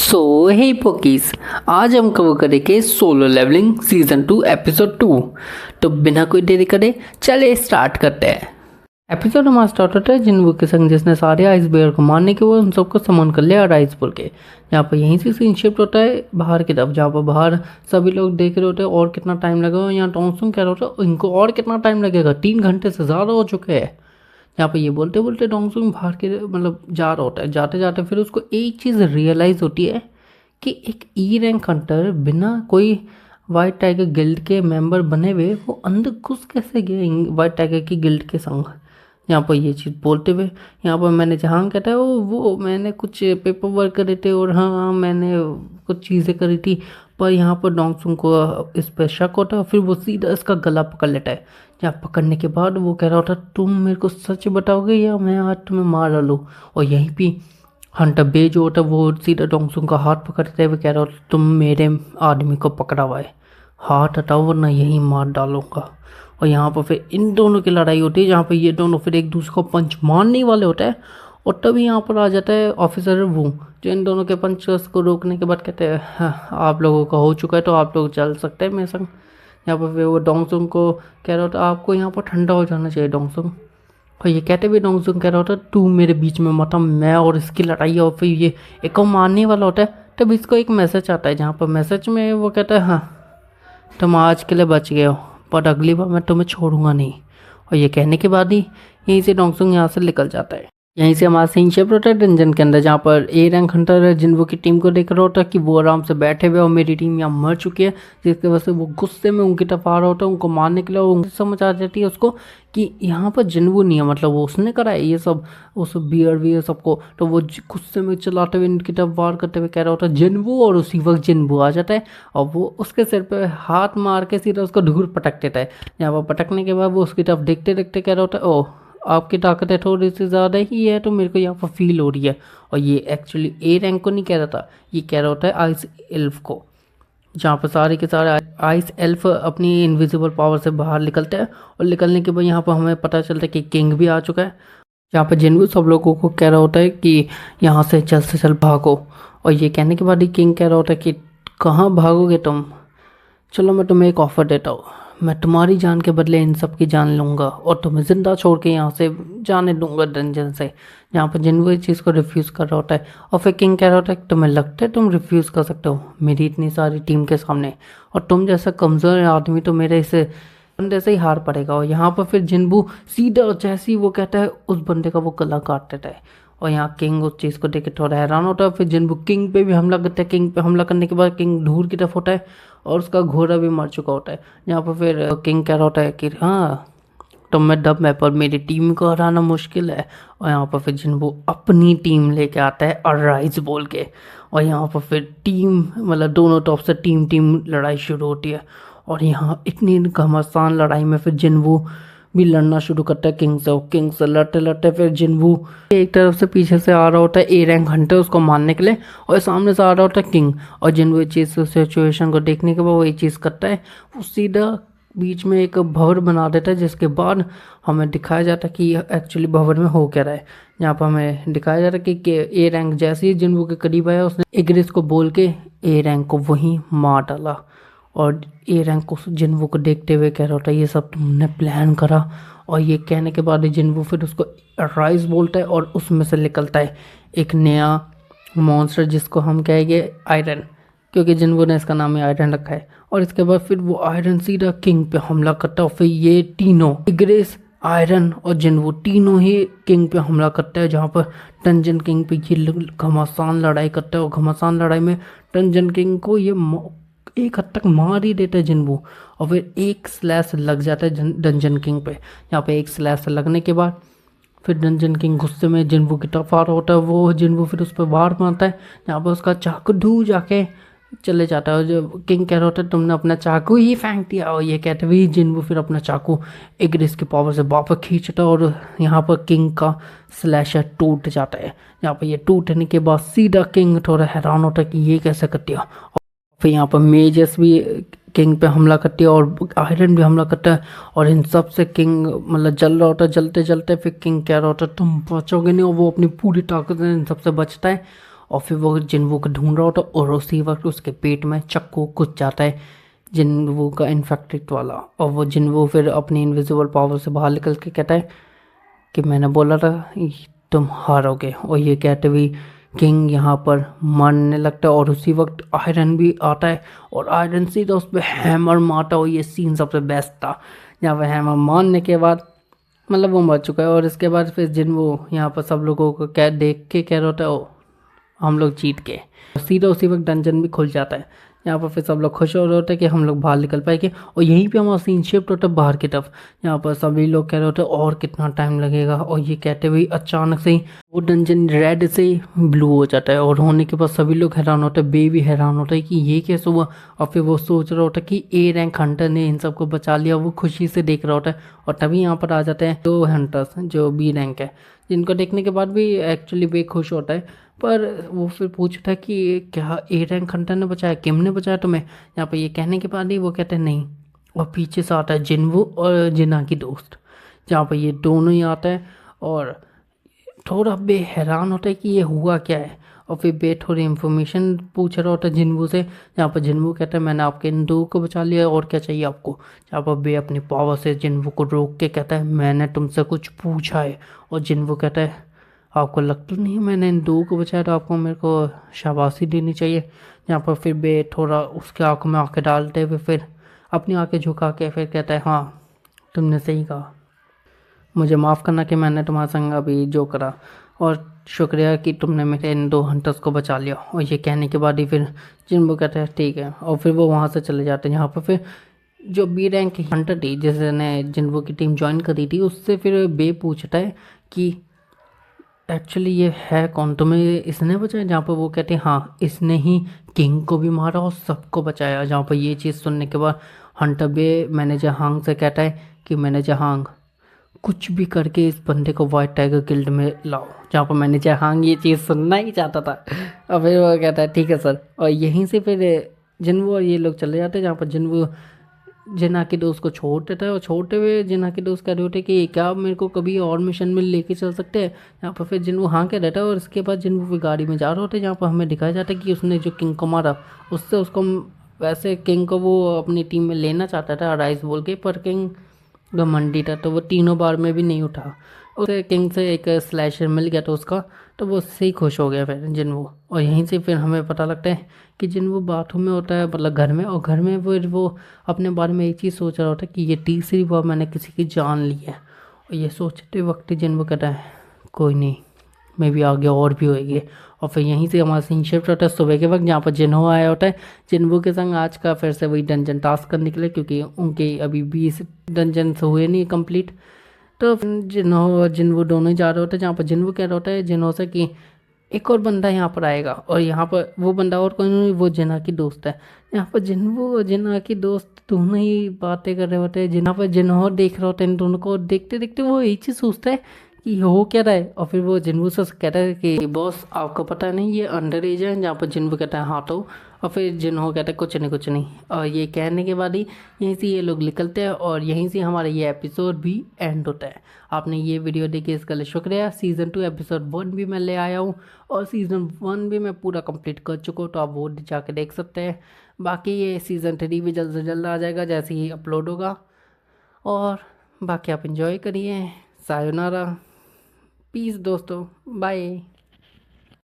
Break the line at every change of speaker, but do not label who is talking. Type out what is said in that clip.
सो हे पोकीज, आज हम कवर करेंगे सोलो लेवलिंग सीजन 2 एपिसोड 2। तो बिना कोई देरी करे चले स्टार्ट करते हैं। एपिसोड हमारा स्टार्ट होता है जिन्वू के संग, जिसने सारे आइस बेयर को मारने के वो उन सबको समन कर लिया आइस बोल के। यहाँ पर यहीं से सीन शिफ्ट होता है बाहर की तरफ, जहाँ पर बाहर सभी लोग देख रहे होते हैं और कितना टाइम लगेगा। यहाँ टोंगसुंग कह रहा होता है इनको और कितना टाइम लगेगा, 3 घंटे से ज़्यादा हो चुके हैं। यहाँ पे ये बोलते बोलते डोंगसुंग बाहर के मतलब जा रहा होता है। जाते जाते फिर उसको एक चीज़ रियलाइज़ होती है कि एक ई रैंक हंटर बिना कोई वाइट टाइगर गिल्ड के मेंबर बने हुए वो अंदर घुस कैसे गए वाइट टाइगर की गिल्ड के संग। यहाँ पर ये चीज़ बोलते हुए यहाँ पर मैंने जहाँ कहता है वो मैंने कुछ पेपर वर्क करे थे और हाँ मैंने कुछ चीज़ें करी थी। पर यहाँ पर डोंगसुंग को इस पर शक होता है, फिर वो सीधा इसका गला पकड़ लेता है। जहाँ पकड़ने के बाद वो कह रहा होता तुम मेरे को सच बताओगे या मैं आज तुम्हें मार डालूँ। और यहीं पे हंटर बे जो होता है वो सीधा डोंगसुंग का हाथ पकड़ते हुए कह रहा होता तुम मेरे आदमी को पकड़ा हुआ है, हाथ हटाओ वरना यहीं मार डालूंगा। और यहाँ पर फिर इन दोनों की लड़ाई होती है, जहाँ पर ये दोनों फिर एक दूसरे को पंच मारने वाले होते हैं। और तभी यहाँ पर आ जाता है ऑफिसर वो, जो इन दोनों के पंचर्स को रोकने के बाद कहते हैं हाँ, आप लोगों का हो चुका है तो आप लोग चल सकते हैं मेरे संग। यहाँ पर फिर वो डोंगसुंग को कह रहा होता आपको यहाँ पर ठंडा हो जाना चाहिए डोंगसुंग। और ये कहते हुए डोंगसुंग कह रहा होता तू मेरे बीच में मत आ, मैं और इसकी लड़ाई है। और फिर ये एक को मारने वाला होता है, तब इसको एक मैसेज आता है, जहाँ पर मैसेज में वो कहता है हाँ तुम आज के लिए बच गए हो पर अगली बार मैं तुम्हें छोड़ूंगा नहीं। और ये कहने के बाद ही यहीं से डोंगसुंग यहाँ से निकल जाता है। यहीं से हमारा सीन शिफ्ट होता है डंजन के अंदर, जहाँ पर ए रैंक हंटर जिन्वू की टीम को देख रहा होता है कि वो आराम से बैठे हुए और मेरी टीम यहाँ मर चुकी है, जिसकी वजह से वो गुस्से में उनकी तरफ आ रहा होता है उनको मारने के लिए। उनको समझ आ जाती है उसको कि यहाँ पर जिन्वू नहीं है, मतलब वो उसने करा है ये सब, उस बियर वियर सबको। तो वो गुस्से में चलाते हुए इनकी तरफ वार करते हुए कह रहा होता है जिन्वू, और उसी वक्त जिन्वू आ जाता है और वो उसके सिर पे हाथ मार के सीधा उसको धूल पटक देता है। यहाँ पर पटकने के बाद वो उसकी तरफ देखते देखते कह रहा होता है ओह आपकी ताकत है थोड़ी सी ज़्यादा ही है तो मेरे को यहाँ पर फील हो रही है। और ये एक्चुअली ए रैंक को नहीं कह रहा था, ये कह रहा होता है आइस एल्फ को, जहाँ पर सारे के सारे आइस एल्फ अपनी इनविजिबल पावर से बाहर निकलते हैं। और निकलने के बाद यहाँ पर हमें पता चलता है कि किंग भी आ चुका है, जहाँ पर जिन्वू सब लोगों को कह रहा होता है कि यहाँ से चल भागो। और ये कहने के बाद ही किंग कह रहा होता है कि कहाँ भागोगे तुम, चलो मैं तुम्हें एक ऑफ़र देता हूँ, मैं तुम्हारी जान के बदले इन सब की जान लूँगा और तुम्हें ज़िंदा छोड़ के यहाँ से जाने दूंगा डंजन से। जहाँ पर जिन्वू इस चीज़ को रिफ्यूज़ कर रहा होता है और फिर किंग कह रहा होता है तुम्हें लगता है तुम रिफ्यूज़ कर सकते हो मेरी इतनी सारी टीम के सामने, और तुम जैसा कमज़ोर आदमी तो मेरे इस बंदे से ही हार पड़ेगा। और यहाँ पर फिर जिन्वू सीधा जैसे ही वो कहता है उस बंदे का वो गला काट देता है। और यहाँ किंग उस चीज़ को देख के थोड़ा हैरान होता है। फिर जिन्वू किंग पे भी हमला करता है, किंग पे हमला करने के बाद किंग दूर की तरफ होता है और उसका घोड़ा भी मर चुका होता है। यहाँ पर फिर किंग कह रहा होता है कि हाँ तो मैं दम है पर मेरी टीम को हराना मुश्किल है। और यहाँ पर फिर जिन्वू अपनी टीम लेके आता है अराइज बोल के। और यहाँ पर फिर टीम मतलब दोनों तरफ से टीम लड़ाई शुरू होती है। और यहाँ इतनी घमासान लड़ाई में फिर जिन्वू भी लड़ना शुरू करता है किंग से लड़ते लड़ते फिर जिन्वू एक तरफ से पीछे से आ रहा होता है ए रैंक हंटर उसको मारने के लिए, और सामने से आ रहा होता है किंग। और जिन्वू इस चीज़ सिचुएशन को देखने के बाद वो ये चीज़ करता है, वो सीधा बीच में एक भंवर बना देता है, जिसके बाद हमें दिखाया जाता है कि एक्चुअली भंवर में हो क्या रहा है। यहाँ पर हमें दिखाया जाता है कि ए रैंक जैसे ही जिन्वू के करीब आया उसने इग्रिस को बोल के ए रैंक को वहीं मार डाला। और ए रैंक को जिन्वू को देखते हुए कह रहा होता है ये सब तुमने प्लान करा। और ये कहने के बाद जिन्वू फिर उसको राइज बोलता है और उसमें से निकलता है एक नया मॉन्स्टर जिसको हम कहेंगे आयरन, क्योंकि जिन्वू ने इसका नाम ही आयरन रखा है। और इसके बाद फिर वो आयरन सीधा किंग पे हमला करता है और फिर ये तीनों इग्रिस आयरन और जिन्वू तीनों ही किंग पे हमला करता है, जहाँ पर डंजन किंग पे ये घमासान लड़ाई करता है। और घमासान लड़ाई में डंजन किंग को ये एक हद तक मार ही देता है जिन्वू। और फिर एक स्लैश लग जाता है डंजन किंग पे। यहाँ पे एक स्लैश लगने के बाद फिर डंजन किंग गुस्से में जिन्वू की तरफ आ रहा होता है, वो जिन्वू फिर उस पर वार मारता है, यहाँ पर उसका चाकू ढू जाके चले जाता है। और जो किंग कह रहा होता है तुमने अपना चाकू ही फेंक दिया। और ये कहते हुए जिन्वू फिर अपना चाकू इग्रिस की पावर से वापस खींचता है और यहाँ पर किंग का स्लैशर टूट जाता है। यहाँ पर ये टूटने के बाद सीधा किंग थोड़ा हैरान होता है कि ये कैसे कर दिया। फिर यहाँ पर मेजस भी किंग पे हमला करती है और आयरन भी हमला करता है, और इन सब से किंग मतलब जल रहा होता है। जलते जलते फिर किंग कह रहा होता है तुम बचोगे नहीं, और वो अपनी पूरी ताकत से इन सबसे बचता है। और फिर वो जिन्वू को ढूंढ रहा होता है और उसी वक्त उसके पेट में चाकू घुस जाता है जिन्वू का इन्फेक्टेड वाला। और वो जिन्वू फिर अपनी इनविजिबल पावर से बाहर निकल के कहता है कि मैंने बोला था तुम हारोगे। और ये कहते हुए किंग यहाँ पर मरने लगता है और उसी वक्त आयरन भी आता है और आयरन सीधा उस पर हैमर मारता है। और ये सीन सबसे बेस्ट था जहाँ पर हैमर मारने के बाद मतलब वो मर चुका है और इसके बाद फिर जिन वो यहाँ पर सब लोगों को क्या देख के कह रहा होता है ओ हम लोग जीत गए। सीधा उसी वक्त डंजन भी खुल जाता है। यहाँ पर फिर सब लोग खुश हो रहे होते हैं कि हम लोग बाहर निकल पाएंगे। और यहीं पे हमारा सीन शिफ्ट होता है बाहर की तरफ। यहाँ पर सभी लोग कह रहे होते हैं और कितना टाइम लगेगा। और ये कहते हुए अचानक से ही वो डंजन रेड से ब्लू हो जाता है और होने के बाद सभी लोग हैरान होते हैं, बे भी हैरान होता है कि ये कैसे हुआ। और फिर वो सोच रहा होता है कि ए रैंक हंटर ने इन सबको बचा लिया। वो खुशी से देख रहा होता है और तभी यहाँ पर आ जाते हैं 2 हंटर्स जो बी रैंक है, जिनको देखने के बाद भी एक्चुअली बे खुश होता है। पर वो फिर पूछता है कि क्या ए रैंक हंटर ने बचाया, किम ने बचाया तुम्हें। यहाँ पर ये कहने के बाद ही वो कहते हैं नहीं। और पीछे से आता है जिन्वू और जिना की दोस्त, जहाँ पर ये दोनों ही आता है और थोड़ा बे हैरान होता है कि ये हुआ क्या है। और फिर बे थोड़ी इन्फॉर्मेशन पूछ रहा होता है जिन्वू से, जहाँ पर जिन्वू कहता है मैंने आपके इन 2 को बचा लिया और क्या चाहिए आपको। जहाँ पर बे अपनी पावर से जिन्वू को रोक के कहता है मैंने तुमसे कुछ पूछा है। और जिन्वू कहता है आपको लगता नहीं है मैंने इन 2 को बचाया तो आपको मेरे को शाबाशी देनी चाहिए। यहाँ पर फिर बे थोड़ा उसके आंखों में आंखें डालते हुए फिर अपनी आंखें झुका के फिर कहता है हाँ तुमने सही कहा, मुझे माफ़ करना कि मैंने तुम्हारे संग अभी जो करा, और शुक्रिया कि तुमने मेरे इन 2 हंटर्स को बचा लिया। और ये कहने के बाद ही फिर जिन्वू कहता है ठीक है। और फिर वो वहाँ से चले जाते हैं। यहाँ पर फिर जो बी रैंक की हंटर थी जिसने जिन्वू की टीम ज्वाइन करी थी उससे फिर बे पूछता है कि एक्चुअली ये है कौन, तुम्हें इसने बचाया। जहाँ पर वो कहते हैं हाँ इसने ही किंग को भी मारा और सबको बचाया। जहाँ पर ये चीज़ सुनने के बाद हंटर बे मैनेजर हांग से कहता है कि मैनेजर हांग कुछ भी करके इस बंदे को वाइट टाइगर गिल्ड में लाओ। जहाँ पर मैनेजर हांग ये चीज़ सुनना ही चाहता था। और फिर वो कहता है ठीक है सर। और यहीं से फिर जिन्वू और ये लोग चले जाते हैं, जहाँ पर जिन्वू जिना के दोस्त को छोड़ देता है और छोड़ते हुए जिना के दोस्त कह रहे होते कि क्या आप मेरे को कभी और मिशन में लेके चल सकते हैं। यहाँ पर फिर जिन्वू हाँ कह रहता है और इसके बाद जिन्वू फिर गाड़ी में जा रहे होते हैं, जहाँ पर हमें दिखाया जाता है कि उसने जो किंग को मारा उससे उसको वैसे किंग को वो अपनी टीम में लेना चाहता था राइस बोल के, पर किंग घमंडी था तो वो तीनों बार में भी नहीं उठा। उसे किंग से एक स्लैशर मिल गया तो उसका तो वो उससे ही खुश हो गया फिर जिन्वू। और यहीं से फिर हमें पता लगता है कि जिन्वू बाथरूम में होता है मतलब घर में, और घर में फिर वो अपने बारे में एक चीज़ सोच रहा होता है कि ये तीसरी बार मैंने किसी की जान ली है। और ये सोचते वक्त जिन्वू कहता है कोई नहीं, मे भी आगे और भी होएगी। और फिर यहीं से हमारा सीन शिफ्ट होता है सुबह के वक्त, जहाँ पर जिन्हो आया होता है जिन्वू के संग आज का फिर से वही डंजन टास्क करने के लिए, क्योंकि उनके अभी 20 डंजन हुए नहीं कंप्लीट। तो जिन्हो और जिन्वू दोनों ही जा रहे होते हैं, जहाँ पर जिन्वू कह रहा होता है जिन्हो से कि एक और बंदा यहाँ पर आएगा। और यहाँ पर वो बंदा और कोई नहीं, वो जिना की दोस्त है। यहाँ पर जिन्वू और जिना की दोस्त दोनों ही बातें कर रहे होते हैं। जिना पर जिन्हो देख रहे होते हैं इन दोनों को, देखते देखते वो एक चीज़ सोचता है कि हो क्या रहा है। और फिर वो जिन्वू से कहता है कि बॉस आपको पता नहीं ये अंडर एज है। जहाँ पर जिन्वू कहता है हाँ तो। और फिर जिन्हो कहता है कुछ नहीं कुछ नहीं। और ये कहने के बाद ही यहीं से ये लोग निकलते हैं और यहीं से हमारा ये एपिसोड भी एंड होता है। आपने ये वीडियो देखी इसके लिए शुक्रिया। सीज़न 2 एपिसोड 1 भी मैं ले आया हूँ और सीज़न 1 भी मैं पूरा कंप्लीट कर चुका हूँ, तो आप वो जाके देख सकते हैं। बाकी ये सीज़न 3 भी जल्द से जल्द आ जाएगा जैसे ही अपलोड होगा। और बाकी आप इंजॉय करिए। सायोनारा, पीस दोस्तों, बाय।